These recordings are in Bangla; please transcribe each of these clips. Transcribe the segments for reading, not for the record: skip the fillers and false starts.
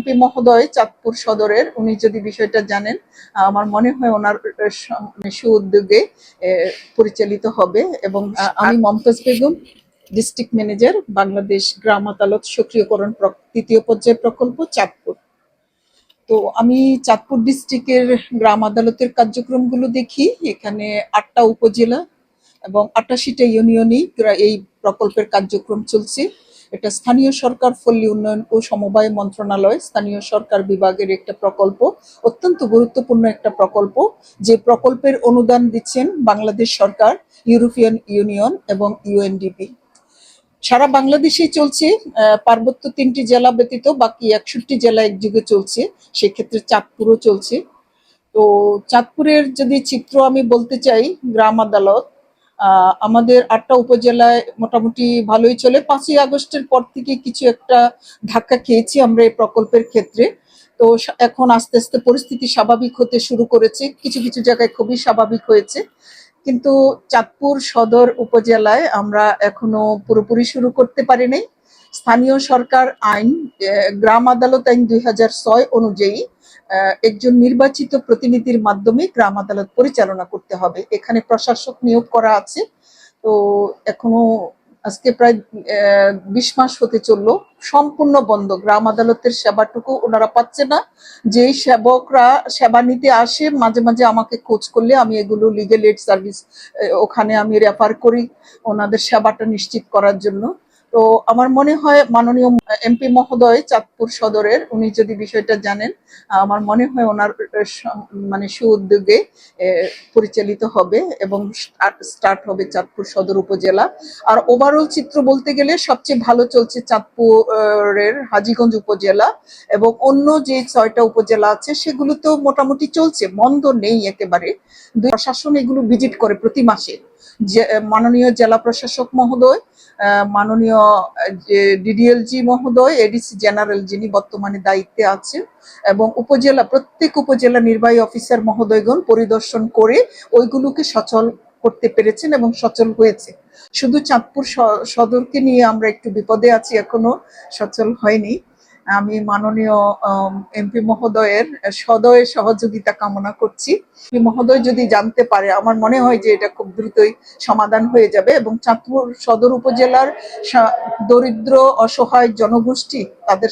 এমপি মহোদয় চাঁদপুর সদরের, উনি যদি বিষয়টা জানেন, আমার মনে হয় ওনার সুউদ্যোগে পরিচালিত হবে। এবং আমি মমতাজ বেগম, ডিস্ট্রিক্ট ম্যানেজার, বাংলাদেশ গ্রাম আদালত সক্রিয়করণ তৃতীয় পর্যায় প্রকল্প, চাঁদপুর। তো আমি চাঁদপুর ডিস্ট্রিক্টের গ্রাম আদালতের কার্যক্রমগুলো দেখি। এখানে 8টা উপজেলা এবং 88টা ইউনিয়নেই এই প্রকল্পের কার্যক্রম চলছে। এটা স্থানীয় সরকার, পল্লী উন্নয়ন ও সমবায় মন্ত্রণালয়, স্থানীয় সরকার বিভাগের একটা প্রকল্প, অত্যন্ত গুরুত্বপূর্ণ একটা প্রকল্প। যে প্রকল্পের অনুদান দিচ্ছেন বাংলাদেশ সরকার, ইউরোপিয়ান ইউনিয়ন এবং ইউএনডিপি। সারা বাংলাদেশেই চলছে, পার্বত্য 3টি জেলা ব্যতীত বাকি 61 জেলা একযোগে চলছে, সেক্ষেত্রে চাঁদপুরও চলছে। তো চাঁদপুরের যদি চিত্র আমি বলতে চাই, গ্রাম আদালত আমাদের 8টা উপজেলায় মোটামুটি ভালোই চলে। 5ই আগস্টের পর থেকে কিছু একটা ধাক্কা খেয়েছি আমরা এই প্রকল্পের ক্ষেত্রে। তো এখন আস্তে আস্তে পরিস্থিতি স্বাভাবিক হতে শুরু করেছে, কিছু কিছু জায়গায় খুবই স্বাভাবিক হয়েছে। কিন্তু চাঁদপুর সদর উপজেলায় আমরা এখনো পুরোপুরি শুরু করতে পারি নাই। স্থানীয় সরকার আইন, গ্রাম আদালত আইন 2006 অনুযায়ী একজন নির্বাচিত প্রতিনিধির মাধ্যমে গ্রাম আদালত পরিচালনা করতে হবে। এখানে প্রশাসক নিয়োগ করা আছে। তো এখনো আজকে প্রায় 20 মাস হতে চললো, সম্পূর্ণ বন্ধ। গ্রাম আদালতের সেবাটুকু ওনারা পাচ্ছে না। যেই সেবকরা সেবা নিতে আসে, মাঝে মাঝে আমাকে খোঁজ করলে আমি এগুলো লিগ্যাল এইড সার্ভিস ওখানে আমি রেফার করি ওনাদের সেবাটা নিশ্চিত করার জন্য। তো আমার মনে হয় মাননীয় এমপি মহোদয় চাঁদপুর সদরের, উনি যদি বিষয়টা জানেন, আমার মনে হয় ওনার সুউদ্যোগে পরিচালিত হবে এবং স্টার্ট হবে চাঁদপুর সদর উপজেলা। আর ওভারঅল চিত্র বলতে গেলে সবচেয়ে ভালো চলছে চাঁদপুরের হাজীগঞ্জ উপজেলা, এবং অন্য যে 6টা উপজেলা আছে সেগুলোতেও মোটামুটি চলছে, মন্দ নেই একেবারে। প্রশাসন এগুলো ভিজিট করে প্রতি মাসে। মাননীয় জেলা প্রশাসক মহোদয়, মাননীয় ডিডিএলজি মহোদয়, এডিসি জেনারেল যিনি বর্তমানে দায়িত্বে আছেন, এবং প্রত্যেক উপজেলা নির্বাহী অফিসার মহোদয়গণ পরিদর্শন করে ওইগুলোকে সচল করতে পেরেছেন এবং সচল হয়েছে। শুধু চাঁদপুর সদরকে নিয়ে আমরা একটু বিপদে আছি, এখনো সচল হয়নি। আমি মাননীয় এমপি মহোদয়ের সদয় সহযোগিতা কামনা করছি। মহোদয় যদি জানতে পারে, আমার মনে হয় যে এটা খুব দ্রুতই সমাধান হয়ে যাবে এবং চাঁদপুর সদর উপজেলার দরিদ্র অসহায় জনগোষ্ঠী তাদের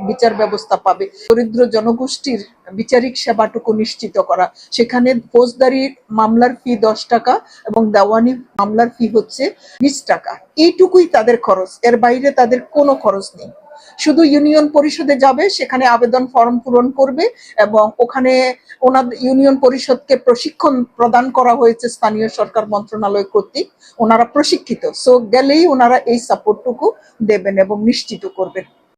বিচার ব্যবস্থা পাবে। দরিদ্র জনগোষ্ঠীর বিচারিক সেবাটুকু নিশ্চিত করা, সেখানে ফৌজদারি মামলার ফি 10 টাকা এবং দেওয়ানি মামলার ফি হচ্ছে 20 টাকা। এইটুকুই তাদের খরচ, এর বাইরে তাদের কোনো খরচ নেই। শুধু ইউনিয়ন পরিষদে যাবে, সেখানে আবেদন ফর্ম পূরণ করবে এবং ওখানে ওনাদের ইউনিয়ন পরিষদকে প্রশিক্ষণ প্রদান করা হয়েছে স্থানীয় সরকার মন্ত্রণালয় কর্তৃক, ওনারা প্রশিক্ষিত। সো গেলেই ওনারা এই সাপোর্টটুকু দেবেন এবং নিশ্চিত করবেন।